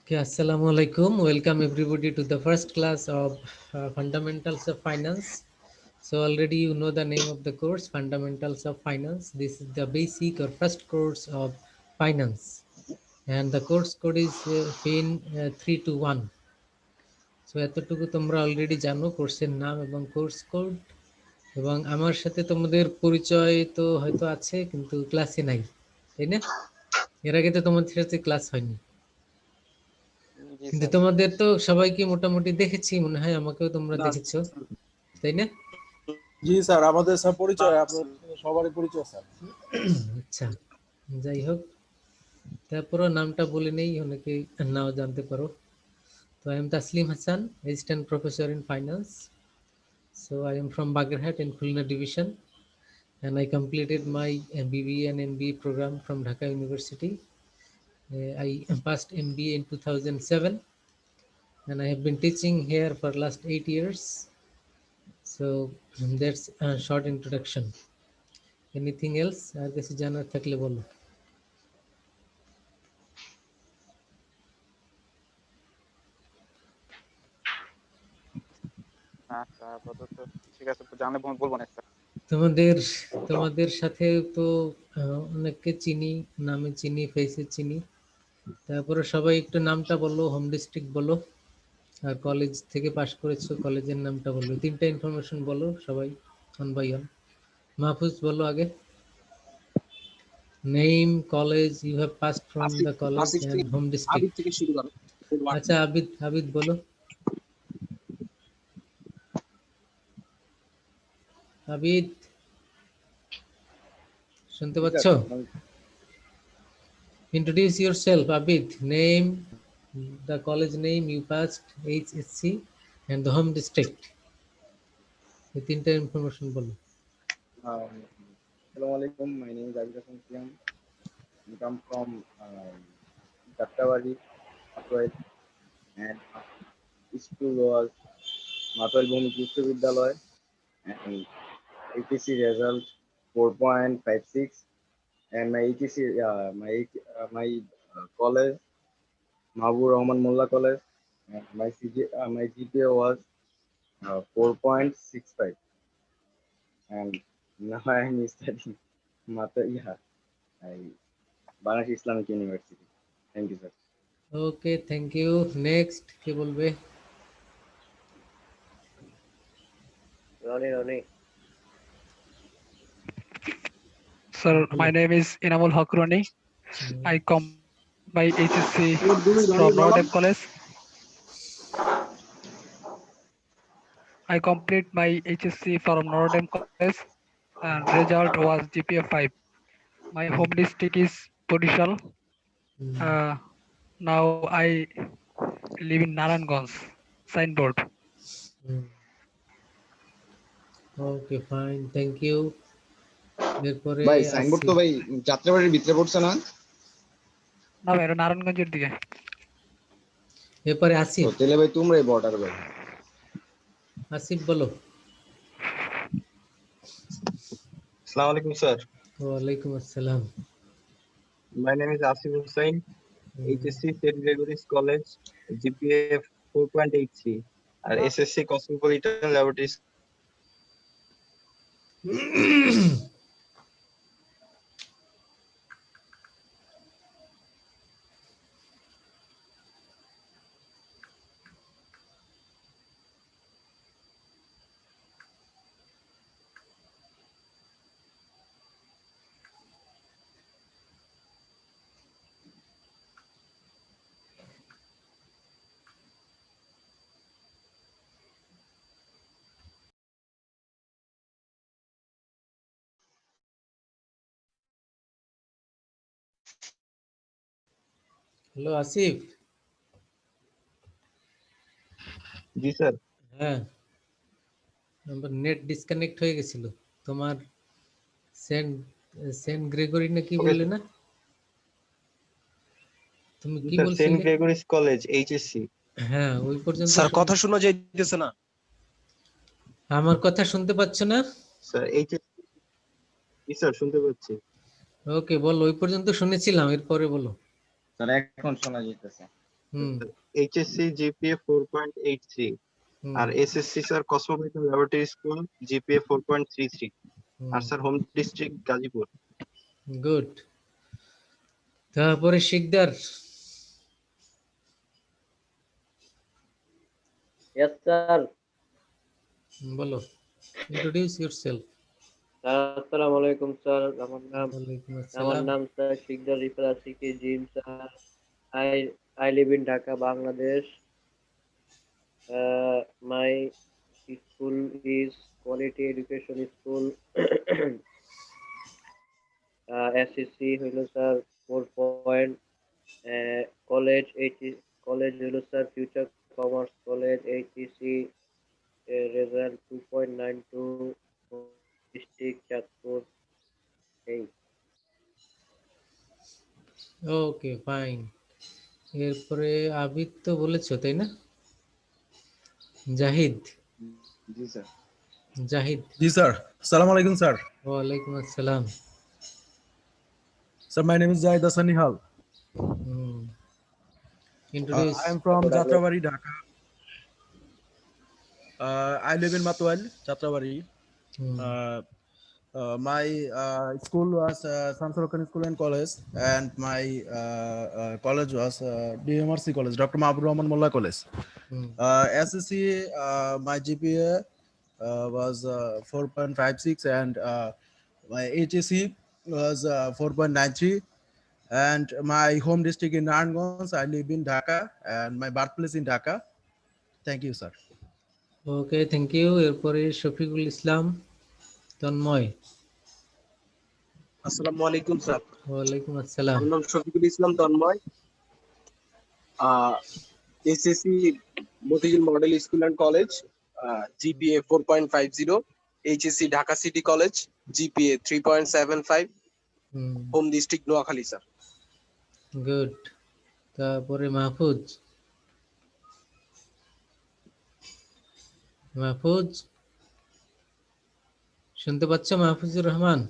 Okay, Assalamu alaikum. Welcome everybody to the first class of Fundamentals of Finance. So already you know the name of the course, Fundamentals of Finance. This is the basic or first course of finance. And the course code is FIN 321. So এতটুকু তোমরা already জানো কোর্সের নাম এবং course code, এবং আমার সাথে তোমাদের পরিচয় তো হয়তো আছে কিন্তু ক্লাসে নাই, তাই না? এর আগে তো তোমাদের সাথে ক্লাস হয়নি, জি কিন্তু স্যার। তোমাদের তো সবাইকে মোটামুটি দেখেছি মনে হয়, আমাকেও তোমরা না, দেখেছো, তাই না? জি স্যার, আমাদের স্যার পরিচয় আপনার সবারই পরিচয় স্যার। আচ্ছা, যাই হোক, তারপরও নামটা বলে নেই, অনেকে নাও জানতে পারো। তো I am Taslim Hasan, assistant professor in finance. So I am from Bagerhat in Khulna division, and I completed my BBA and MBA program from Dhaka University. I passed MBA in 2007, and I have been teaching here for last 8 years. So that's a short introduction. Anything else? আর কিছু জানার থাকলে বলো। না sir, আপাতত ঠিক আছে, জানলে বলবো না স্যার। তোমাদের তোমাদের সাথে তো অনেককে চিনি, নামে চিনি, ফেসে চিনি। তারপরে সবাই একটু নামটা বলো, হোম ডিস্ট্রিক্ট বলো, আর কলেজ থেকে পাশ করেছো কলেজের নামটা বলো। তিনটা ইনফরমেশন বলো সবাই, ওয়ান বাই ওয়ান। মাহফুজ বলো আগে, name, college you have passed from the college and home district. থেকে শুরু করো। আচ্ছা, আবিদ, আবিদ বলো। আবিদ, শুনতে পাচ্ছ? Introduce yourself, Abid. Name, the college name you passed, HSC, and the home district. এই তিনটা ইনফরমেশন বলো। Assalamu alaikum. My name is Abid Hassan Siam. I come from Dattawadi, Matwai, and school was Matwai Bhumik Vishwavidyalaya, and HSC result 4.56, and my HSC college Mahabur Rahman Mullah College, and my GPA was 4.65, and now I am studying Bangladesh Islamic University. Thank you, sir. Okay, thank you. Next কে বলবে? Ronnie. Sir, my name is Inamul Hakroni. I complete my HSC from Notre Dame College. I complete my HSC from Notre Dame College, and result was GPA 5. My home district is Bodishal. Now I live in Naranganj. Signboard. Okay, fine, thank you. এরপরে ভাই signboard তো ভাই যাত্রাবাড়ির ভিতরে পড়ছে না? না ভাই, এটা নারায়ণগঞ্জের দিকে। এরপরে আসিফ। তাহলে ভাই তোমরাই বর্ডার ভাই। আসিফ বলো। Assalamu alaikum, sir. ওয়ালাইকুম আসসালাম। My name is Asif Hussain, HSC St. Gregory's College, GPA 4.83, and SSC Cosmopolitan Laboratories. Hello Asif. G sir. হ্যাঁ, আমার নেট ডিসকানেক্ট হয়ে গেছিল। তোমার সেন্ট সেন্ট গ্রেগরি না কি বললে না? তুমি কি স্যার, সেন্ট বলছিলে? Gregory's college, HSC। হ্যাঁ, ওই পর্যন্ত। স্যার কথা শোনা যাইতেছে না। আমার কথা শুনতে পাচ্ছ না? Sir HSC। জি স্যার, শুনতে পাচ্ছি। ওকে, বলো। ওই পর্যন্ত শুনেছিলাম, এরপরে বলো। স্যার এখন শোনা যাইতেছে। হুম HSC GPA 4.83 হুম আর SSC sir cosmopolitan laboratory school GPA 4.33 আর sir home district Gazipur. Good. তারপরে শিকদার। Yes, sir. বলো, ইন্ট্রোডিউস ইউরসেলফ। আসসালামু আলাইকুম স্যার। ওয়ালাইকুম আমার আসসালাম। নাম স্যার শিকদার রিফাত আসিকি জিম sir. I I live in Dhaka, Bangladesh. My school is Quality Education School. SEC হইল স্যার 4 পয়েন্ট। কলেজ কলেজ হইল sir future commerce college HEC result 2.92 district Chandpur. এই ওকে ফাইন। এরপরে আবিদ তো বলেছো তাই না? জাহিদ। জি স্যার। জাহিদ। জি স্যার। আসসালামু আলাইকুম স্যার। ওয়ালাইকুম আসসালাম। Sir, my name is Zahid Hassan Nihal. Introduce. I am from Jatrawari, Dhaka. I live in Matwal, Jatrawari. My school was Sansorokan School and College, and my college was DMRC College, Dr. Mahbub Rahman Mullah College. SSC, my GPA was 4.56, and my HSC was 4.93. And my home district in Naranganj. I live in Dhaka, and my birthplace in Dhaka. Thank you, sir. Okay, thank you. এরপরে শফিকুল ইসলাম তন্ময়। আসসালামু আলাইকুম স্যার। ওয়ালাইকুম আসসালাম। আমার নাম Shafiqul Islam Tanmoy. SSC Motijheel model school and college, GPA 4.50, HSC Dhaka city college, GPA 3.75, home district Noakhali sir. Good. তারপরে মাহফুজ। মাহফুজ শুনতে পাচ্ছ? Mahfuzur Rahman.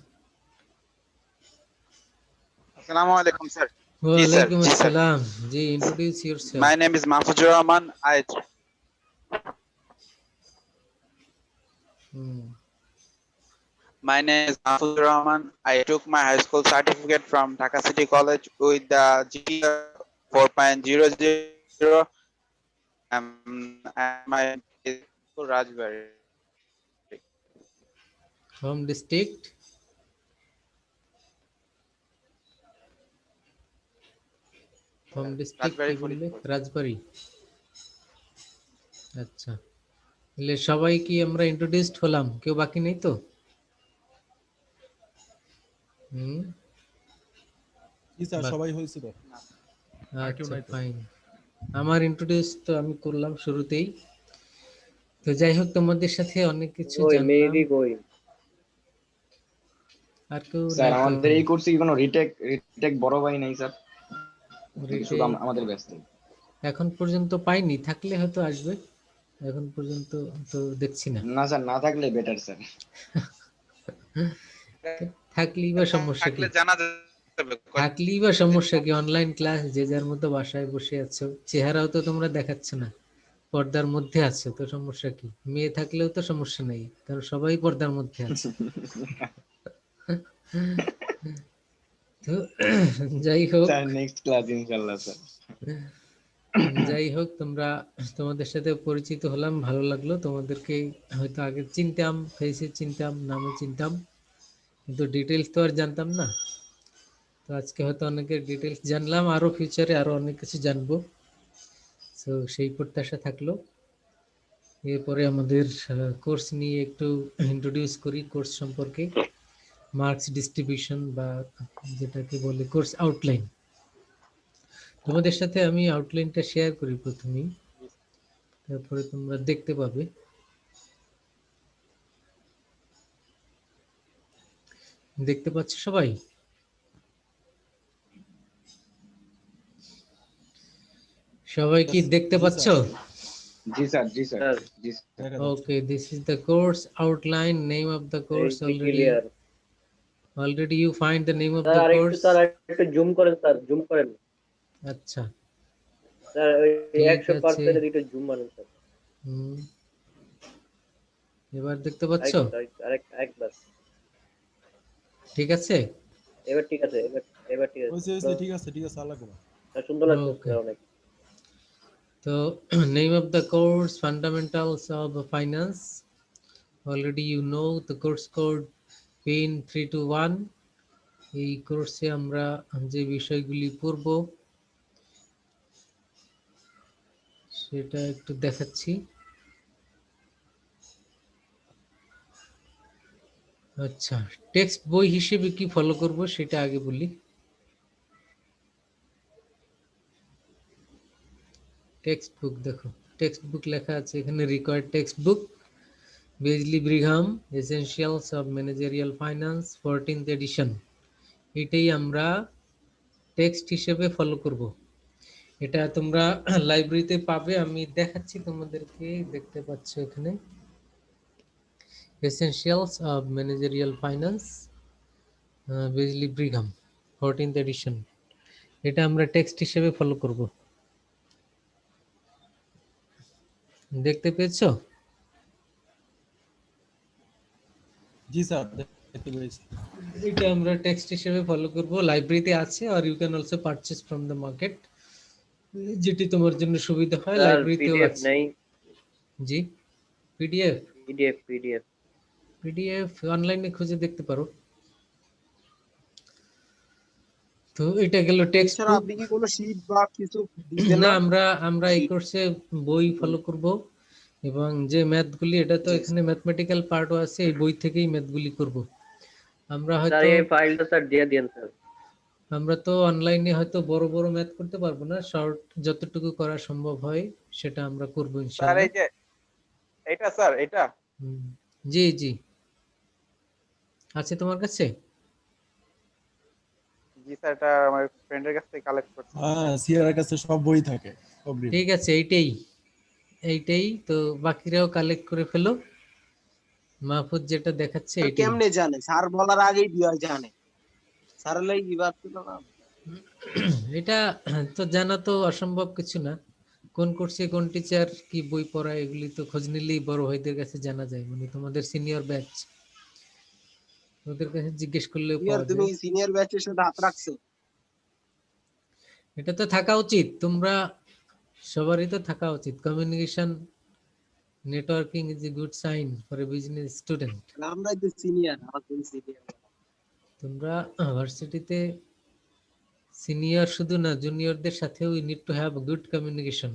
Assalamu alaikum, sir. ওয়ালাইকুম Ji, sir. আসসালাম। জি, introduce yourself. My name is Mahfuzur Rahman. My name is Mahfuzur Rahman. I took my high school certificate from Dhaka City College with the GPA 4.00. And my school Rajbari. Home district home district কি বললে? রাজবাড়ী। আচ্ছা, তাহলে সবাই কি আমরা introduced হলাম? কেউ বাকি নেই তো? জি স্যার, সবাই হয়েছিল। আচ্ছা ফাইন। আমার ইন্ট্রোডিউস তো আমি করলাম শুরুতেই। তো যাই হোক, তোমাদের সাথে অনেক কিছু জানলাম। মেবি কই আর কেউ স্যার নাই তো আমাদের এখানে? এই কোর্সে কি কোনো রিটেক বড় ভাই নেই স্যার? শুধু Retake আমাদের ব্যস্ত। এখন পর্যন্ত পাইনি, থাকলে হয়তো আসবে। এখন পর্যন্ত তো দেখছি না। না স্যার, না থাকলে বেটার স্যার। থাকলেই বা সমস্যা কি? থাকলে জানা যাবে। থাকলেই বা সমস্যা কি? অনলাইন ক্লাস, যে যার মতো বাসায় বসে আছো, চেহারাও তো তোমরা দেখাচ্ছ না, পর্দার মধ্যে আছো, তো সমস্যা কি? মেয়ে থাকলেও তো সমস্যা নেই, কারণ সবাই পর্দার মধ্যে আছে। তো যাই হোক, স্যার নেক্সট ক্লাস ইনশাআল্লাহ স্যার। যাই হোক, তোমাদের সাথে পরিচিত হলাম, ভালো লাগলো। তোমাদেরকে হয়তো আগে চিনতাম, ফেসে চিনতাম, নামে চিনতাম, কিন্তু ডিটেলস তো আর জানতাম না। তো আজকে হয়তো অনেকের ডিটেলস জানলাম, আরো ফিউচারে আরো অনেক কিছু জানবো। তো সেই প্রত্যাশা থাকলো। এরপরে আমাদের কোর্স নিয়ে একটু ইন্ট্রোডিউস করি, কোর্স সম্পর্কে, মার্কস ডিস্ট্রিবিউশন বা যেটাকে বলে কোর্স আউটলাইন। তোমাদের সাথে আমি আউটলাইনটা শেয়ার করি প্রথমেই, তারপরে তোমরা দেখতে পাবে। দেখতে পাচ্ছ সবাই? সবাই কি দেখতে পাচ্ছ? জি স্যার, জি স্যার, জি sir. Okay, this is the course outline, name of the course already you find the name of the course. Sir একটু জুম করেন স্যার, জুম করেন। আচ্ছা, স্যার ওই ঠিক 100% আছে। দুটো জুম বানান স্যার। হুম, এবার দেখতে পাচ্ছ? আরেকবার। ঠিক আছে? এবার ঠিক আছে, এবার ঠিক আছে হইছে স্যার। ঠিক আছে আল্লাহ করা। স্যার সুন্দর লাগছে ওকে। স্যার অনেক। তো name of the course fundamentals of finance. Already you know the course code PIN 321. এই কোর্সে আমরা যে বিষয়গুলি পড়ব সেটা একটু দেখাচ্ছি। আচ্ছা, টেক্সট বই হিসেবে কি ফলো করব সেটা আগে বলি। টেক্সট বুক দেখো, টেক্সট বুক লেখা আছে এখানে, required text book Besley Brigham essentials of managerial finance 14th edition. এটাই আমরা টেক্সট হিসেবে ফলো করব। এটা তোমরা লাইব্রেরিতে পাবে, আমি দেখাচ্ছি তোমাদেরকে, দেখতে পাচ্ছ এখানে essentials of managerial finance Besley Brigham 14th edition. এটা আমরা টেক্সট হিসেবে ফলো করব। দেখতে পেয়েছো? জি স্যার, দেখতে পেয়েছি। এটা আমরা টেক্সট হিসেবে ফলো করব, লাইব্রেরিতে আছে, আর you can also purchase from the market, যেটি তোমার জন্য সুবিধা হয়, স্যার লাইব্রেরিতেও পিডিএফ আছে। নাই? জি, পিডিএফ পিডিএফ অনলাইনে খুঁজে দেখতে পারো। তো এটা গেল টেক্সট এছাড়া বুক। আপনি কি কোনো শীট বা কিছু দিবেন না, না? আমরা এই কোর্সে বই ফলো করব, এবং যে ম্যাথগুলি, এটা তো জি এখানে ম্যাথমেটিক্যাল পার্টও আছে, এই বই থেকেই ম্যাথগুলি করব। আমরা স্যার হয়তো এই ফাইলটা স্যার দিয়ে দিন স্যার। আমরা তো অনলাইনে হয়তো বড় বড় ম্যাথ করতে পারবো না, শর্ট যতটুকু করা সম্ভব হয় সেটা আমরা করব স্যার ইনশাআল্লাহ। এই যে এটা স্যার এটা হুম, জি জি, আছে তোমার কাছে? জি স্যার, এটা আমার ফ্রেন্ডের কাছ থেকে কালেক্ট করছি। হ্যাঁ, সিআর কাছে সব বই থাকে, সব read। ঠিক আছে, এইটাই তো, বাকিরাও কালেক্ট করে ফেলো। মাহফুজ যেটা দেখাচ্ছে স্যার এইটাই। কেমনে জানে? স্যার বলার আগেই দিয়ে জানে। স্যার লাই দিবার ছিল না। এটা তো জানা তো অসম্ভব কিছু না, কোন কোর্সে কোন টিচার কি বই পড়ায় এগুলি তো খোঁজ নিলেই বড় ভাইদের কাছে জানা যায়, মানে তোমাদের সিনিয়র ব্যাচ, ওদের কাছে জিজ্ঞেস করলেও সিনিয়র, পাওয়া তুমি যায়। সিনিয়র ব্যাচের সাথে হাত রাখছো? এটা তো থাকা উচিত, তোমরা সবারই তো থাকা উচিত। Communication networking is a good sign for a business student. আমরাই তো সিনিয়র, আমাদের সিনিয়র। তোমরা ভার্সিটিতে সিনিয়র শুধু না, জুনিয়রদের সাথেও you need to have good communication,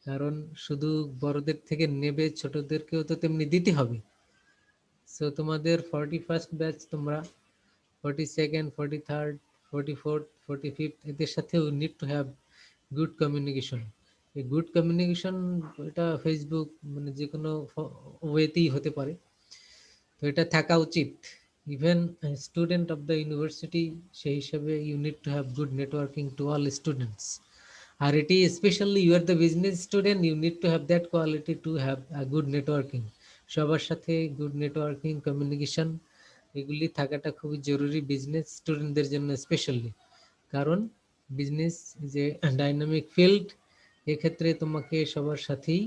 কারণ শুধু বড়দের থেকে নেবে, ছোটদেরকেও তো তেমনি দিতে হবে। সো তোমাদের 41st ব্যাচ, তোমরা 42nd, 43rd, 44th, 45th, এদের সাথেও need to have good communication. এই গুড কমিউনিকেশন, এটা ফেসবুক মানে যে কোনো ওয়েতেই হতে পারে, তো এটা থাকা উচিত। Even student of the university সেই হিসাবে you need to have good networking to all students. আর এটি specially you are the business student, you need to have that quality to have a good networking. সবার সাথে good networking, communication, এগুলি থাকাটা খুবই জরুরি বিজনেস স্টুডেন্টদের জন্য স্পেশালি, কারণ বিজনেস যে ডাইনামিক ফিল্ড, এক্ষেত্রে তোমাকে সবার সাথেই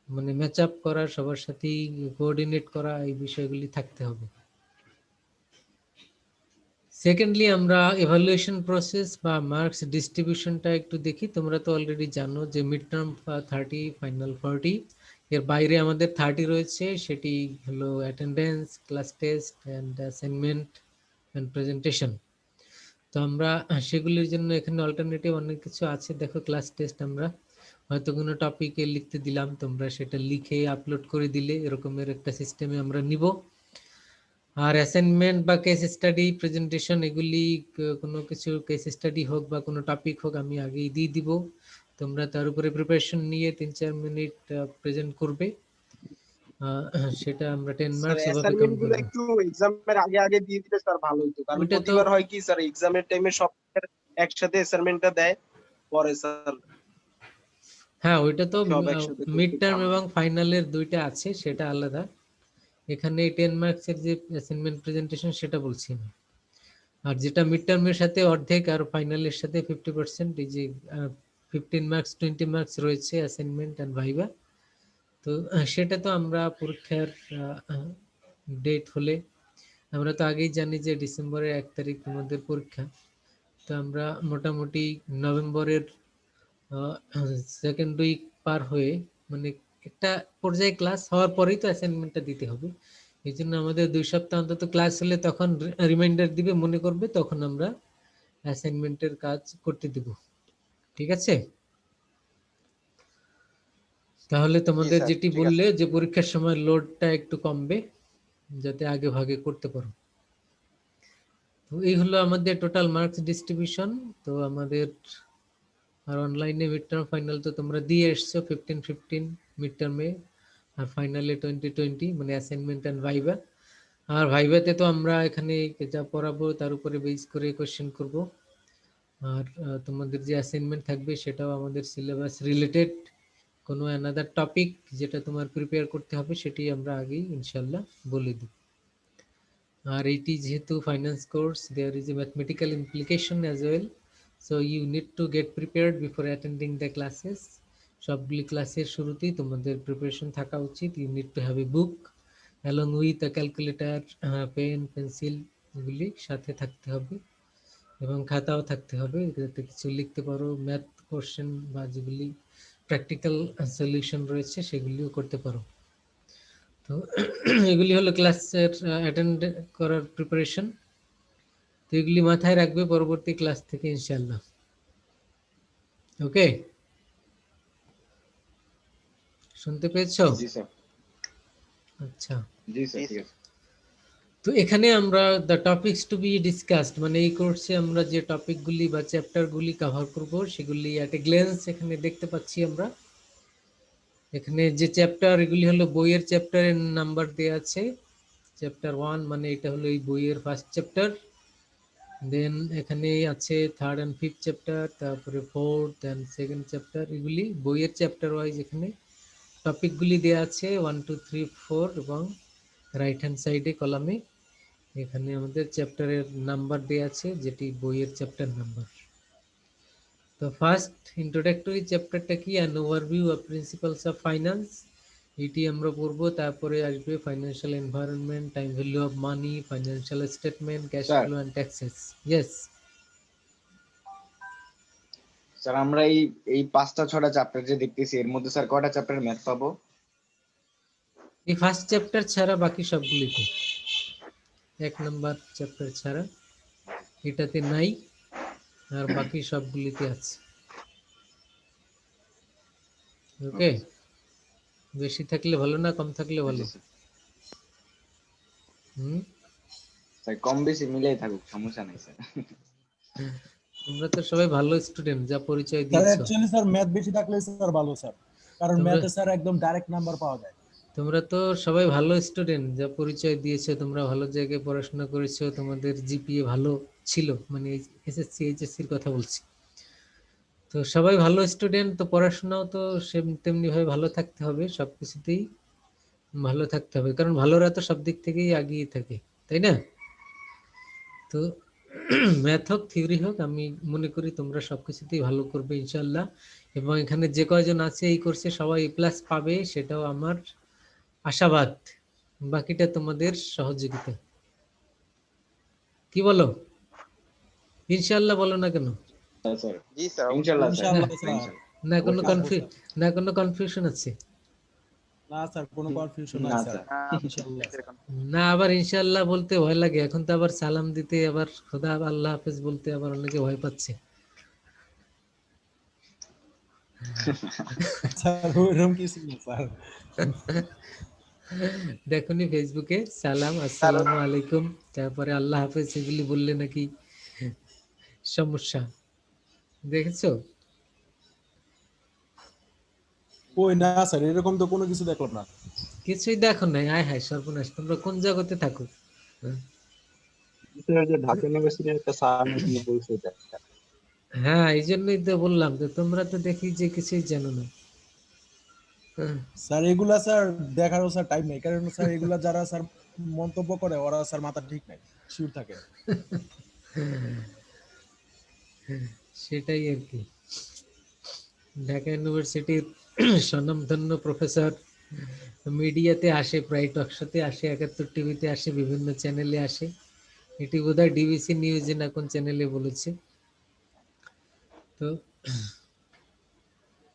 মানে ম্যাচ আপ করা, সবার সাথেই কোঅর্ডিনেট করা, এই বিষয়গুলি থাকতে হবে। সেকেন্ডলি, আমরা এভালুয়েশন প্রসেস বা মার্কস ডিস্ট্রিবিউশনটা একটু দেখি। তোমরা তো অলরেডি জানো যে মিড টার্ম 30, ফাইনাল 40, এর বাইরে আমাদের 30 রয়েছে, সেটি হলো attendance, class test and assignment and presentation. তো আমরা সেগুলির জন্য এখানে অল্টারনেটিভ অনেক কিছু আছে। দেখো, ক্লাস টেস্ট আমরা হয়তো কোনো টপিকে লিখতে দিলাম, তোমরা সেটা লিখে আপলোড করে দিলে, এরকমের একটা সিস্টেমে আমরা নিব। আর অ্যাসাইনমেন্ট বা কেস স্টাডি, প্রেজেন্টেশন, এগুলি কোনো কিছু কেস স্টাডি হোক বা কোনো টপিক হোক, আমি আগেই দিয়ে দিব, তোমরা তার উপরে প্রিপারেশন নিয়ে 3-4 মিনিট প্রেজেন্ট করবে। সেটা আমরা 10 স্যার মার্কস এভাবে অ্যাসাইনমেন্ট কাউন্ট গুলো করব। একটু এক্সামের আগে আগে দিয়ে দিলে স্যার ভালো হতো, কারণ ওইটা তো, প্রতিবার হয় কি স্যার এক্সামের টাইমে সব একসাথে অ্যাসাইনমেন্টটা দেয়, পরে স্যার হ্যাঁ ওইটা তো সব একসাথে মিড করতে টার্ম ঝামেলা। এবং ফাইনালের দুইটা আছে, সেটা আলাদা। এখানে 10 মার্কসের যে অ্যাসাইনমেন্ট প্রেজেন্টেশন সেটা বলছি না। আর যেটা মিড টার্মের সাথে অর্ধেক আর ফাইনালের সাথে 50%, এই যে 15 মার্কস 20 মার্কস রয়েছে অ্যাসাইনমেন্ট এন্ড ভাইভা। তো সেটা তো আমরা পরীক্ষার ডেট হলে, আমরা তো আগেই জানি যে ডিসেম্বরের 1 তারিখ তোমাদের পরীক্ষা। তো আমরা মোটামুটি নভেম্বরের সেকেন্ড উইক পার হয়ে, মানে একটা পর্যায়ে ক্লাস হওয়ার পরেই তো অ্যাসাইনমেন্টটা দিতে হবে। এই জন্য আমাদের 2 সপ্তাহ অন্তত ক্লাস হলে তখন রিমাইন্ডার দিবে, মনে করবে, তখন আমরা অ্যাসাইনমেন্টের কাজ করতে দেব। ঠিক আছে? তাহলে তোমাদের স্যার, যেটি ঠিক বললে আছে। যে পরীক্ষার সময় লোডটা একটু কমবে, যাতে আগে ভাগে করতে পারো। তো এই হলো আমাদের টোটাল মার্কস ডিস্ট্রিবিউশন। তো আমাদের আর অনলাইনে মিড টার্ম ফাইনাল তো তোমরা দিয়ে এসছো 15 মিড টার্মে, আর ফাইনালে 20 মানে অ্যাসাইনমেন্ট এন্ড ভাইভা। আর ভাইভাতে তো আমরা এখানে যা পড়াবো তার উপরে বেস করে কোশ্চেন করব। আর তোমাদের যে অ্যাসাইনমেন্ট থাকবে সেটাও আমাদের সিলেবাস রিলেটেড কোনো অ্যানাদার টপিক যেটা তোমার প্রিপেয়ার করতে হবে, সেটি আমরা আগেই ইনশাল্লাহ বলে দিই। আর এইটি যেহেতু finance course, there is a mathematical implication as well, so you need to get prepared before attending the classes. সবগুলি ক্লাসের শুরুতেই তোমাদের প্রিপারেশন থাকা উচিত। You need to have a book along with a calculator, pen, pencil, এগুলি সাথে থাকতে হবে, এবং খাতাও থাকতে হবে যাতে কিছু লিখতে পারো। ম্যাথ কোশ্চেন বা যেগুলি প্র্যাকটিক্যাল সলিউশন রয়েছে সেগুলিও করতে পারো। তো এগুলি হলো ক্লাসের অ্যাটেন্ড করার প্রিপারেশন। তো এগুলি মাথায় রাখবে পরবর্তী ক্লাস থেকে ইনশাল্লাহ। ওকে, শুনতে পেয়েছো? জি স্যার। আচ্ছা, জি স্যার, ঠিক আছে। তো এখানে আমরা the topics to be discussed, মানে এই কোর্সে আমরা যে টপিকগুলি বা চ্যাপ্টারগুলি কভার করব সেগুলি অ্যাট এ গ্ল্যান্স এখানে দেখতে পাচ্ছি আমরা। এখানে যে চ্যাপ্টার, এগুলি হলো বইয়ের চ্যাপ্টারের নাম্বার দেওয়া আছে। চ্যাপ্টার 1 মানে এটা হলো এই বইয়ের ফার্স্ট চ্যাপ্টার। দেন এখানে আছে 3rd and 5th চ্যাপ্টার, তারপরে 4th and 2nd চ্যাপ্টার। এগুলি বইয়ের চ্যাপ্টার ওয়াইজ এখানে টপিকগুলি দেওয়া আছে 1 2 3 4, এবং রাইট হ্যান্ড সাইডে কলামে এখানে আমাদের চ্যাপ্টারের নাম্বার দেওয়া আছে, যেটি বইয়ের চ্যাপ্টার নাম্বার। তো ফার্স্ট ইন্ট্রোডাক্টরি চ্যাপ্টারটা কি, an overview of principles of finance, এটি আমরা পড়বো। তারপরে আসবে financial environment, time value of money, financial statement, cash sir. Flow and taxes. Yes sir, আমরা এই 5টা 6টা চ্যাপ্টার যে দেখতেছি এর মধ্যে স্যার কয়টা চ্যাপ্টার ম্যাথ পাবো? এই ফার্স্ট চ্যাপ্টার ছাড়া বাকি সবগুলিতে, 1 নাম্বার চ্যাপ্টার ছাড়া এটাতে নাই, আর বাকি সবগুলিতে আছে। ওকে, বেশি থাকলে ভালো না, কম থাকলে ভালো? জি স্যার। হুম, স্যার কম বেশি মিলাই থাকুক, সমস্যা নাই স্যার। তোমরা তো সবাই ভালো স্টুডেন্ট, যা পরিচয় স্যার দিয়েছো। অ্যাকচুয়ালি স্যার ম্যাথ বেশি থাকলে স্যার ভালো স্যার, কারণ তোমরা ম্যাথে স্যার একদম ডাইরেক্ট নাম্বার পাওয়া যায়। তোমরা তো সবাই ভালো স্টুডেন্ট, যা পরিচয় দিয়েছো। তোমরা ভালো জায়গায় পড়াশোনা করেছো, তোমাদের জিপিএ ভালো ছিল, মানে এসএসসি এইচএসসির কথা বলছি। তো সবাই ভালো স্টুডেন্ট, তো পড়াশোনাও তো তেমনি ভাবে ভালো থাকতে হবে, সবকিছুতেই ভালো থাকতে হবে, কারণ ভালোরা তো সব দিক থেকেই এগিয়ে থাকে, তাই না? তো ম্যাথ হোক থিওরি হোক, আমি মনে করি তোমরা সবকিছুতেই ভালো করবে ইনশাল্লাহ। এবং এখানে যে কয়জন আছে এই কোর্সে সবাই A+ পাবে, সেটাও আমার আশাবাদ। বাকিটা তোমাদের সহযোগিতা। কি বলো? ইনশাল্লাহ বলো না কেন? স্যার জি স্যার, ইনশাআল্লাহ স্যার। ইনশাআল্লাহ স্যার। না কোনো অবশ্যই। না কোনো কনফিউশন আছে? না স্যার, কোনো কনফিউশন না নাই স্যার। স্যার। ইনশাআল্লাহ। না, আবার ইনশাল্লাহ বলতে ভয় লাগে, এখন তো আবার সালাম দিতে, আবার খোদা আল্লাহ হাফেজ বলতে আবার অনেকে ভয় পাচ্ছে। স্যার ওইরকম কিছু না স্যার। দেখুনি ফেসবুকে সালাম, আসসালামু আলাইকুম, তারপরে আল্লাহ হাফেজ, এগুলি বললে নাকি সমস্যা, দেখেছো? ওই না স্যার, এরকম তো কোনো কিছু দেখলাম না। কিছুই দেখো নাই? আয় হায় সর্বনাশ, তোমরা কোন জগতে থাকো? স্যার যে ঢাকা ইউনিভার্সিটির একটা স্যার নাকি বলছে এটা। হ্যাঁ, এই জন্যই তো বললাম, তো তোমরা তো দেখি যে কিছুই জানো না। স্যার এগুলা স্যার দেখারও স্যার টাইম নেই, কারণ স্যার এগুলা যারা স্যার মন্তব্য করে ওরা স্যার মাথা ঠিক নাই, শিওর থাকে। সেটাই আর কি। ঢাকা ইউনিভার্সিটির স্বনামধন্য প্রফেসর, মিডিয়াতে আসে, প্রায় টকশোতে আসে, ৭১ টিভিতে আসে, বিভিন্ন চ্যানেলে আসে। এটি বোধহয় ডিবিসি নিউজে না কোন চ্যানেলে বলেছে। তো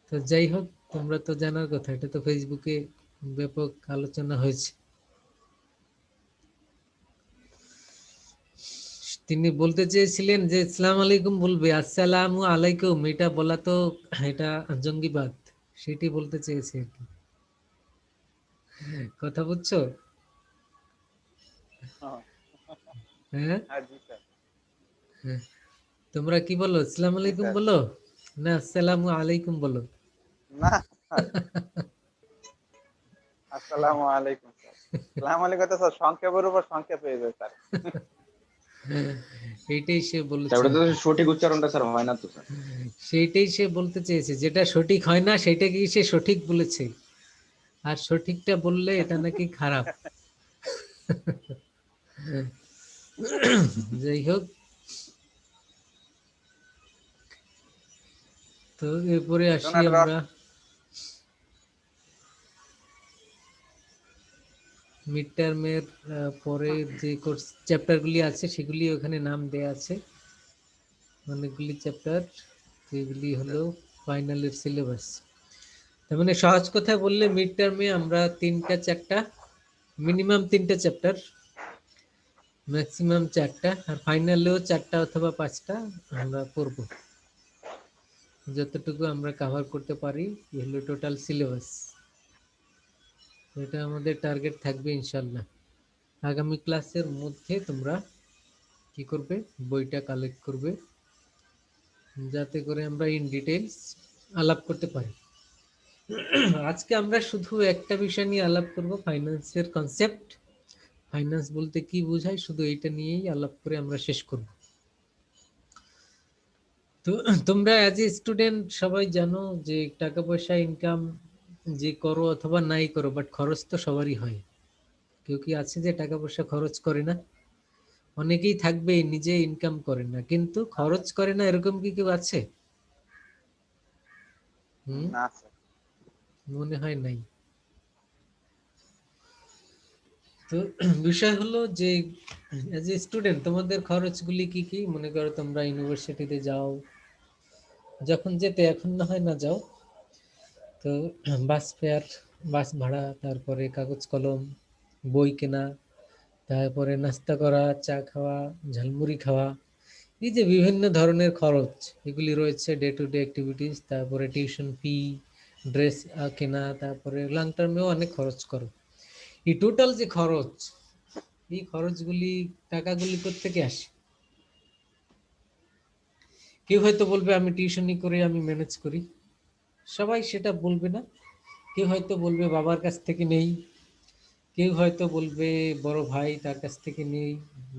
তো যাই হোক, তোমরা তো জানার কথা, এটা তো ফেসবুকে ব্যাপক আলোচনা হয়েছে। তিনি বলতে চেয়েছিলেন যে আসসালামু আলাইকুম বলবে, আসসালামু আলাইকুম এটা বলা তো এটা জঙ্গিবাদ, সেটি বলতে চেয়েছে আর কি। কথা বুঝছো? হ্যাঁ, জি স্যার। হ্যাঁ। তোমরা কি বলো, আসসালামু আলাইকুম স্যার। বলো না আসসালামু আলাইকুম বলো? না আসসালামু আলাইকুম স্যার। আসসালামু আলাইকুম তো স্যার সংক্ষেপের উপর সংক্ষেপ হয়ে যায় স্যার। এইটাই সে বলেছে, ওটা তো সঠিক উচ্চারণটা স্যার হয় না তো স্যার। সেইটাই সে বলতে চেয়েছে, যেটা সঠিক হয় না সেটাকে সে সঠিক বলেছে, আর সঠিকটা বললে এটা নাকি খারাপ। যাই হোক, তো এরপরে আসি ডোনাল্ড রক। আমরা মিড টার্মের পরে যে কোর্স চ্যাপ্টারগুলি আছে সেগুলি ওখানে নাম দেয়া আছে, অনেকগুলি চ্যাপ্টার, যেগুলি হলো ফাইনালের সিলেবাস। তার মানে সহজ কথা বললে মিড টার্মে আমরা 3টা 4টা, মিনিমাম 3টা চ্যাপ্টার, ম্যাক্সিমাম 4টা, আর ফাইনালেও 4টা অথবা 5টা আমরা পড়ব, যতটুকু আমরা কভার করতে পারি। এই হলো টোটাল সিলেবাস। এটা আমাদের টার্গেট থাকবে ইনশাল্লাহ। আগামী ক্লাসের মধ্যে তোমরা কি করবে, বইটা কালেক্ট করবে, যাতে করে আমরা ইন ডিটেইলস আলাপ করতে পারি। আজকে আমরা শুধু একটা বিষয় নিয়ে আলাপ করব, ফাইন্যান্সের কনসেপ্ট, ফাইন্যান্স বলতে কি বোঝায়, শুধু এইটা নিয়েই আলাপ করে আমরা শেষ করব। তো তোমরা অ্যাজ এ স্টুডেন্ট সবাই জানো যে টাকা পয়সা ইনকাম যে করো অথবা নাই করো, বাট খরচ তো সবারই হয়। কেউ কি আছে যে টাকা পয়সা খরচ করে না? অনেকেই থাকবে নিজে ইনকাম করে না কিন্তু খরচ করে না, এরকম কি কেউ আছে? না স্যার। মনে হয় নাই। তো বিষয় হলো যে অ্যাজ এ স্টুডেন্ট তোমাদের খরচগুলি কি কি? মনে করো তোমরা ইউনিভার্সিটিতে যাও, যখন যেতে, এখন না হয় না যাও, তো বাস ফেয়ার, বাস ভাড়া, তারপরে কাগজ কলম, বই কেনা, তারপরে নাস্তা করা, চা খাওয়া, ঝালমুড়ি খাওয়া, এই যে বিভিন্ন ধরনের খরচ এগুলি রয়েছে, ডে টু ডে অ্যাক্টিভিটিস, তারপরে টিউশন ফি, ড্রেস কেনা, তারপরে লং টার্মেও অনেক খরচ করো। এই টোটাল যে খরচ, এই খরচগুলি, টাকাগুলি কোত্থেকে আসে? কেউ হয়তো বলবে আমি টিউশনি করে আমি ম্যানেজ করি, সবাই সেটা বলবে না। কেউ হয়তো বলবে বাবার কাছ থেকে নেই, কেউ হয়তো বলবে বড় ভাই তার কাছ থেকে নেই,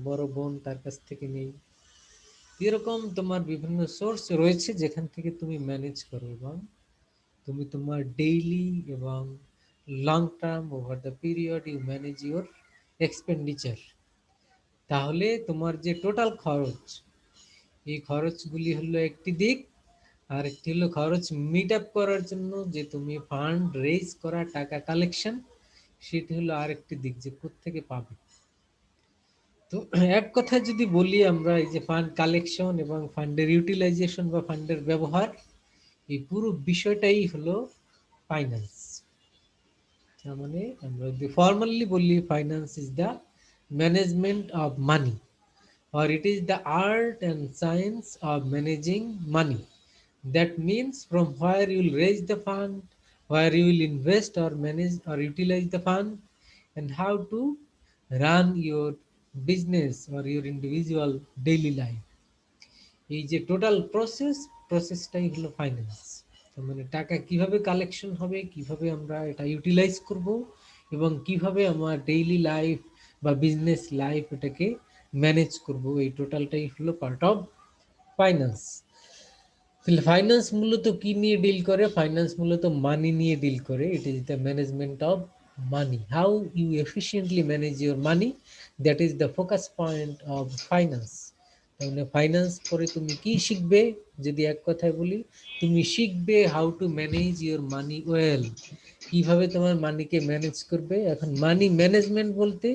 বড় বোন তার কাছ থেকে নেই। এরকম তোমার বিভিন্ন সোর্স রয়েছে যেখান থেকে তুমি ম্যানেজ করো, এবং তুমি তোমার ডেইলি এবং long term over the period you manage your expenditure. তাহলে তোমার যে টোটাল খরচ, এই খরচগুলি হলো একটি দিক, আর একটি হলো খরচ মিট আপ করার জন্য যে তুমি ফান্ড রেজ করা, টাকা কালেকশন, সেটি হলো আরেকটি দিক, যে কোত্থেকে পাবে। তো এক কথায় যদি বলি আমরা, এই যে ফান্ড কালেকশন এবং ফান্ডের ইউটিলাইজেশন বা ফান্ডের ব্যবহার, এই পুরো বিষয়টাই হলো ফাইন্যান্স। তার মানে আমরা যদি ফর্মালি বলি, finance is the management of money, or it is the art and science of managing money. That means from where you will raise the fund, where you will invest or manage or utilize the fund, and how to run your business or your individual daily life. এই যে total প্রসেসটাই হলো finance. তার মানে টাকা কিভাবে collection হবে, কিভাবে আমরা এটা ইউটিলাইজ করব, এবং কিভাবে আমার ডেইলি লাইফ বা বিজনেস লাইফ এটাকে ম্যানেজ করব, এই টোটালটাই হলো পার্ট অফ ফাইন্যান্স। তাহলে ফাইন্যান্স মূলত কি নিয়ে ডিল করে? ফাইন্যান্স মূলত মানি নিয়ে ডিল করে। It is the management of money, how you efficiently manage your money, that is the focus point of finance. তাহলে ফাইন্যান্স পরে তুমি কি শিখবে? যদি এক কথায় বলি, তুমি শিখবে how to manage your money well, কিভাবে তোমার মানিকে ম্যানেজ করবে। এখন মানি ম্যানেজমেন্ট বলতে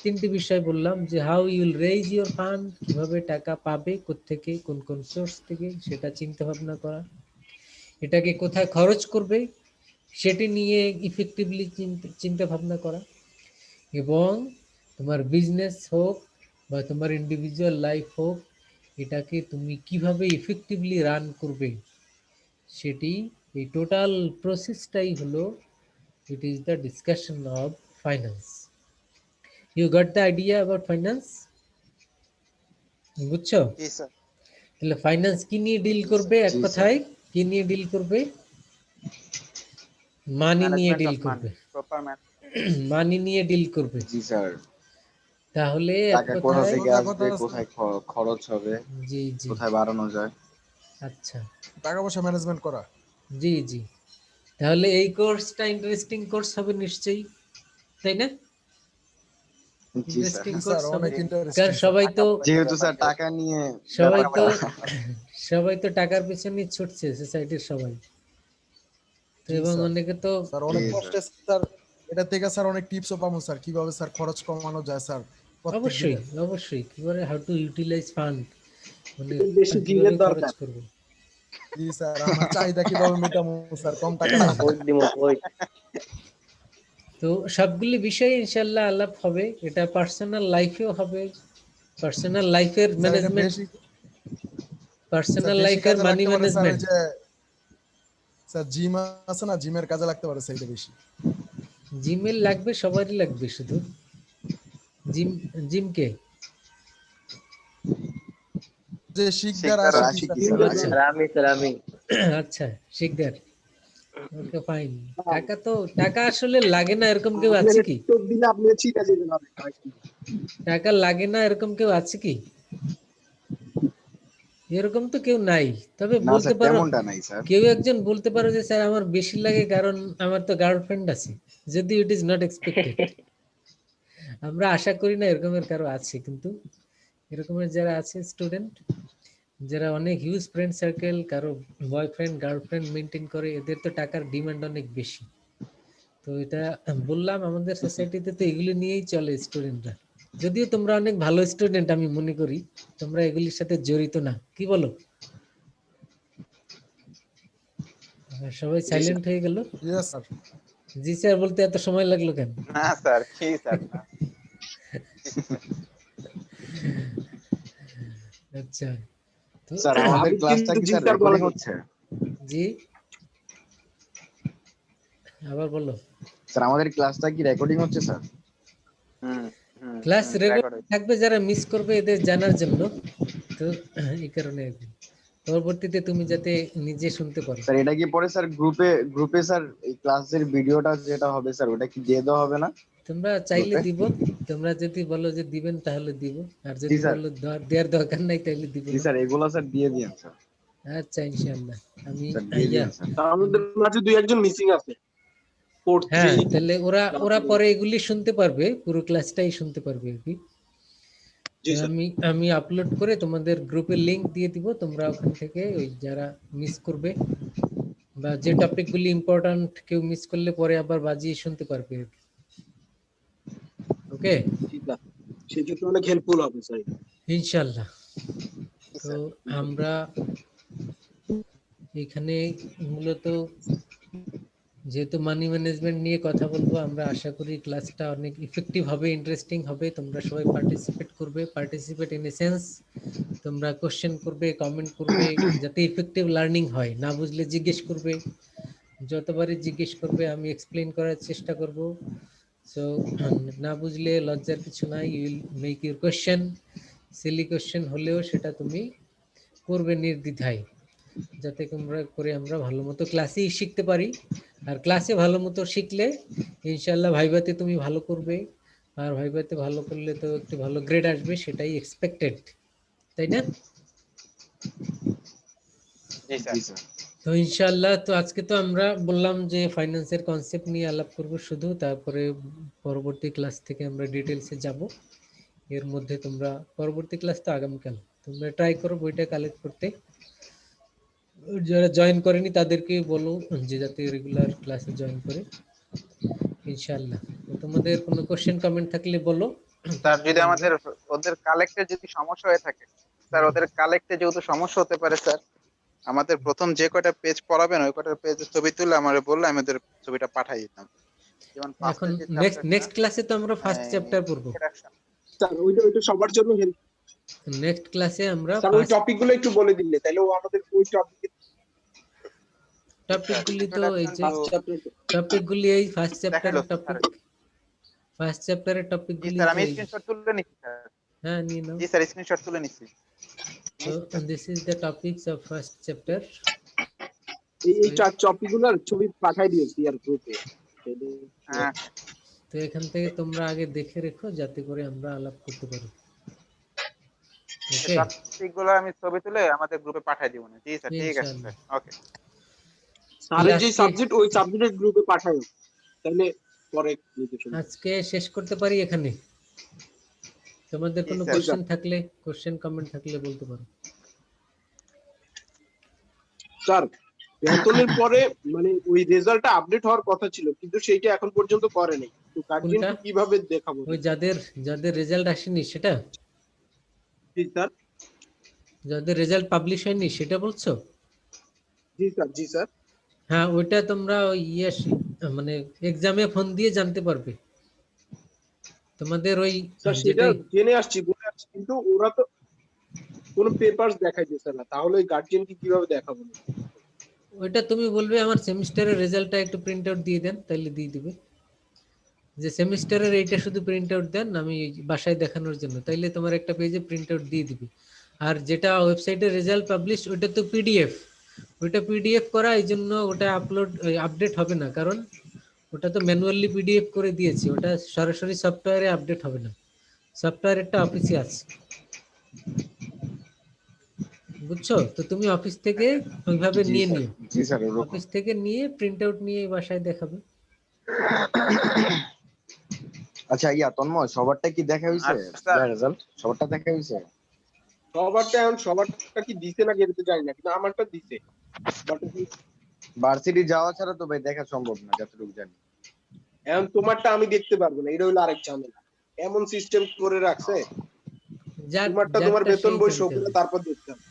তিনটি বিষয় বললাম, যে how you'll raise your fund, কিভাবে টাকা পাবে, কোত্থেকে, কোন কোন সোর্স থেকে, সেটা চিন্তা ভাবনা করা। এটাকে কোথায় খরচ করবে সেটি নিয়ে ইফেক্টিভলি চিন্তা ভাবনা করা। এবং তোমার বিজনেস হোক বা তোমার ইন্ডিভিজুয়াল লাইফ হোক, এটাকে তুমি কিভাবে ইফেক্টিভলি রান করবে, সেটি, এই টোটাল প্রসেসটাই হলো, it is the discussion of finance. You got the idea about finance? বুঝছো? জি স্যার। তাহলে ফাইন্যান্স কি নিয়ে ডিল করবে? এক কথায় কি নিয়ে ডিল করবে? মানি নিয়ে ডিল করবে। প্রপার মানি নিয়ে ডিল করবে। জি স্যার। তাহলে এক টাকা কোথা কথায়, থেকে আসবে, কোথায় খরচ হবে, জি জি, কোথায় বাড়ানো যায়। আচ্ছা, টাকা পয়সা ম্যানেজমেন্ট করা। জি জি। তাহলে এই কোর্সটা ইন্টারেস্টিং কোর্স হবে নিশ্চয়ই, তাই না? জি স্যার। ইন্টারেস্টিং স্যার কোর্স হবে, অনেক ইন্টারেস্টিং। কারণ সবাই তো যেহেতু স্যার টাকা নিয়ে সবাই তো টাকার পিছনে ছুটছে, সোসাইটির সবাই তো, এবং অনেকে তো স্যার অনেক কষ্টে স্যার এটা থেকে স্যার অনেক টিপসও পাবো স্যার, কিভাবে স্যার খরচ কমানো যায় স্যার। অবশ্যই অবশ্যই, কিভাবে হাউ টু ইউটিলাইজ ফান্ড, মানে বেশি কিভাবে জিনের খরচ দরকার। করবে। জি স্যার, আমার চাহিদা কিভাবে মেটাবো স্যার কম টাকা। তো সবগুলি বিষয় ইনশাল্লাহ আলাপ হবে, এটা পার্সোনাল লাইফেও হবে, পার্সোনাল লাইফের ম্যানেজমেন্ট, পার্সোনাল লাইফের মানি ম্যানেজমেন্ট। স্যার জিম আছে না, জিমের কাজে লাগতে পারে স্যার, এটা বেশি। জিমের লাগবে, সবারই লাগবে, শুধু জিমকে যে শিকদার আসে কি স্যার? আমি আচ্ছা, শিকদার, ওকে ফাইন। টাকা আসলে লাগে না এরকম কেউ আছে কি? টাকা লাগে না এরকম কেউ আছে কি? এরকম তো কেউ নাই। তবে বলতে পারো, কেউ একজন বলতে পারো যে স্যার আমার বেশি লাগে কারণ আমার তো গার্লফ্রেন্ড আছে, যদি ইট ইজ নট এক্সপেক্টেড। আমরা আশা করি না এরকমের কারো আছে, কিন্তু এরকমের যারা আছে স্টুডেন্ট, যারা অনেক হিউজ ফ্রেন্ড সার্কেল, কারো বয়ফ্রেন্ড গার্লফ্রেন্ড মেনটেন করে, এদের তো টাকার ডিমান্ড অনেক বেশি। তো এটা বললাম, আমাদের সোসাইটিতে তো এগুলি নিয়েই চলে স্টুডেন্টরা। যদিও তোমরা অনেক ভালো স্টুডেন্ট, আমি মনে করি তোমরা এগুলির সাথে জড়িত না, কি বলো? সবাই সাইলেন্ট হয়ে গেল। জি স্যার বলতে এত সময় লাগলো কেন? না স্যার, কি স্যার না। আচ্ছা, তো স্যার আমাদের ক্লাসটা কি স্যার রেকর্ডিং হচ্ছে? জি, আবার বলো। স্যার আমাদের ক্লাসটা কি রেকর্ডিং হচ্ছে স্যার? ক্লাস রেকর্ড থাকবে, যারা মিস করবে এদের জানার জন্য, তো এই কারণে পরবর্তীতে তুমি যাতে নিজে শুনতে পারো। স্যার এটা কি পরে স্যার গ্রুপে স্যার এই ক্লাসের ভিডিওটা যেটা হবে স্যার ওটা কি দিয়ে দেওয়া হবে না? তোমরা চাইলে দিব, তোমরা যদি বলো যে দিবেন তাহলে দিব, আর যদি বলো দেওয়ার দরকার নাই তাহলে দিব না। স্যার এগুলো স্যার দিয়ে দিন স্যার। আচ্ছা, ইনশাআল্লাহ। আমি আমাদের মাঝে দুই একজন মিসিং আছে। হ্যাঁ, তাহলে ওরা পরে এগুলি শুনতে পারবে, পুরো ক্লাসটাই শুনতে পারবে আর কি। আমি আপলোড করে তোমাদের গ্রুপে লিংক দিয়ে দিব, তোমরা ওখান থেকে ওই যারা মিস করবে বা যে টপিকগুলি ইম্পর্টেন্ট কেউ মিস করলে পরে আবার বাজিয়ে শুনতে পারবে। ওকে, সেক্ষেত্রে অনেক হেল্পফুল হবে স্যার ইনশাআল্লাহ। তো আমরা এখানে মূলত যেহেতু মানি ম্যানেজমেন্ট নিয়ে কথা বলবো, আমরা আশা করি ক্লাসটা অনেক ইফেক্টিভ হবে, ইন্টারেস্টিং হবে। তোমরা সবাই পার্টিসিপেট করবে, পার্টিসিপেট ইন এ সেন্স তোমরা কোশ্চেন করবে, কমেন্ট করবে, যাতে ইফেক্টিভ লার্নিং হয়। না বুঝলে জিজ্ঞেস করবে, যতবারই জিজ্ঞেস করবে আমি এক্সপ্লেইন করার চেষ্টা করব। সো না বুঝলে লজ্জার কিছু নাই, you will make your question, silly question হলেও সেটা তুমি করবে নির্দ্বিধায়, যাতে করে আমরা ভালো মতো ক্লাসেই শিখতে পারি। আর ক্লাসে ভালো মতো শিখলে ইনশাল্লাহ ভাইভাতে তুমি ভালো করবে, আর ভাইভাতে ভালো করলে তো একটু ভালো গ্রেড আসবে, সেটাই এক্সপেক্টেড, তাই না? তো ইনশাল্লাহ, তো আজকে তো আমরা বললাম যে ফাইন্যান্সের কনসেপ্ট নিয়ে আলাপ করব শুধু, তারপরে পরবর্তী ক্লাস থেকে আমরা ডিটেলসে যাব। এর মধ্যে তোমরা পরবর্তী ক্লাস তো আগামীকাল, তোমরা ট্রাই করো বইটা কালেক্ট করতে। যারা জয়েন করেনি তাদেরকে বলো যে যাতে রেগুলার ক্লাসে জয়েন করে, ইনশাআল্লাহ। তো তোমাদের কোনো কোশ্চেন কমেন্ট থাকলে বলো। স্যার যদি আমাদের ওদের কালেক্টে যদি সমস্যা হয়ে থাকে স্যার, ওদের কালেক্টে যেহেতু সমস্যা হতে পারে স্যার, আমাদের প্রথম যে কয়টা পেজ পড়াবেন ওই কয়টা পেজের ছবি তুলে আমারে বললে আমি ওদের ছবিটা পাঠিয়ে দিতাম। যেমন এখন নেক্সট ক্লাসে তো আমরা ফার্স্ট চ্যাপ্টার পড়ব স্যার ওইটা সবার জন্য হেল্প। নেক্সট ক্লাসে আমরা স্যার ওই টপিকগুলো একটু বলে দিলে তাহলে ও আমাদের ওই টপিকগুলি তো এই যে টপিকগুলি এই ফার্স্ট চ্যাপ্টারের টপিক, ফার্স্ট চ্যাপ্টারের টপিকগুলি। স্যার আমি স্ক্রিনশট তুলে নিচ্ছি স্যার। হ্যাঁ নিয়ে নাও। জি স্যার স্ক্রিনশট তুলে নিচ্ছি। So this is the topics of first chapter. এই টপিকগুলোর ছবি পাঠিয়ে দিয়েছি আর গ্রুপে। হ্যাঁ তো এখান থেকে তোমরা আগে দেখে রেখো যাতে করে আমরা আলাপ করতে পারি। ওকে, টপিকগুলো আমি ছবি তুলে আমাদের গ্রুপে পাঠিয়ে দিব না। জি স্যার ঠিক আছে স্যার। ওকে স্যারের যে সাবজেক্ট ওই সাবজেক্টের গ্রুপে পাঠাও, তাহলে পরে আজকে শেষ করতে পারি এখানে। তোমাদের কোনো কোশ্চেন থাকলে, কোশ্চেন কমেন্ট থাকলে বলতে পারো। স্যার বেতনের পরে মানে ওই রেজাল্টটা আপডেট হওয়ার কথা ছিল কিন্তু সেইটা এখন পর্যন্ত করে নাই, তো গার্ডিয়ানকে কিভাবে দেখাবো? ওই যাদের রেজাল্ট আসেনি সেটা? জি স্যার। যাদের রেজাল্ট পাবলিশ হয়নি সেটা বলছো? জি স্যার। জি স্যার। হ্যাঁ ওইটা তোমরা মানে এক্সামে ফোন দিয়ে জানতে পারবে। তোমাদের ওই সেটা জেনে আসছি বলে আসছি, কিন্তু ওরা তো কোনো পেপারস দেখাইতেছে না, তাহলে ওই গার্ডিয়ানকে কিভাবে দেখাবো? ওইটা তুমি বলবে আমার সেমিস্টারের রেজাল্টটা একটু প্রিন্ট আউট দিয়ে দেন, তাইলে দিয়ে দিবে যে সেমিস্টারের এইটা শুধু প্রিন্ট আউট দেন আমি বাসায় দেখানোর জন্য, তাইলে তোমার একটা পেজে প্রিন্ট আউট দিয়ে দিবে। আর যেটা ওয়েবসাইটে রেজাল্ট পাবলিশ ওইটা তো পিডিএফ, ওইটা পিডিএফ করা, এই জন্য ওটা আপডেট হবে না, কারণ ওটা তো ম্যানুয়ালি পিডিএফ করে দিয়েছি, ওটা সরাসরি সফটওয়্যারে আপডেট হবে না, সফটওয়্যার একটা অফিসে আছে, বুঝছো? তো তুমি অফিস থেকে ওইভাবে নিয়ে নিও, অফিস থেকে নিয়ে প্রিন্ট আউট নিয়ে বাসায় দেখাবে। আচ্ছা তন্ময় সবারটা কি দেখা হইছে? রেজাল্ট সবারটা দেখা হইছে? সবারটা কি দিছে না গেতে জানি না, কিন্তু আমারটা দিছে। ভার্সিটি যাওয়া ছাড়া তো ভাই দেখা সম্ভব না যতটুকু জানি। এখন তোমারটা আমি দেখতে পারবো না, এটা হলো আরেক ঝামেলা। এমন সিস্টেম করে রাখছে তোমারটা তোমার বেতন বই শো করে তারপর দেখতে হবে।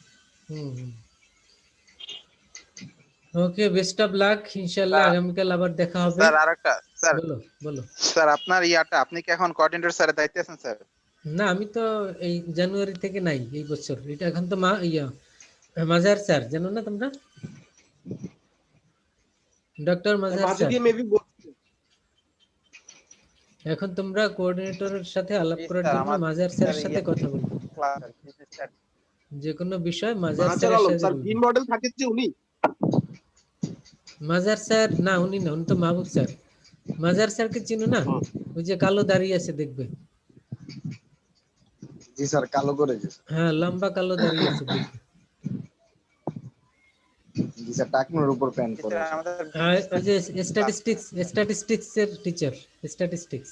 ওকে, বেস্ট অফ লাক, ইনশাআল্লাহ আগামীকাল আবার দেখা হবে। স্যার আরেকটা স্যার বলো স্যার আপনার আপনি কি এখন কোঅর্ডিনেটর স্যারের দায়িত্বে আছেন স্যার? না আমি তো এই জানুয়ারি থেকে নাই, এই বছর এটা এখন তো মাজার স্যার জানো না তোমরা, ডক্টর মাজার স্যার। এখন তোমরা কোঅর্ডিনেটরের সাথে আলাপ করার জন্য মাজার স্যারের সাথে কথা বলবে, যে কোনো বিষয় মাজার স্যারের সাথে। গ্রিন মডেল থাকে যে উনি মাজার স্যার না, উনি না, উনি তো মাহবুব স্যার। মাজার স্যারকে চিনো না? ওই যে কালো দাড়ি আছে দেখবে। জি স্যার, কালো করে। হ্যাঁ লম্বা কালো দাড়ি আছে দেখবে। জি স্যার, টাকনোর উপর প্যান করে। ওই যে স্ট্যাটিস্টিক্স এর টিচার, স্ট্যাটিস্টিক্স।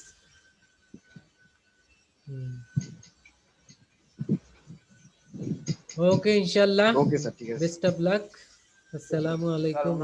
ওকে ইনশাআল্লাহ। ওকে স্যার, ঠিক আছে। Best of luck. আসসালামু আলাইকুম।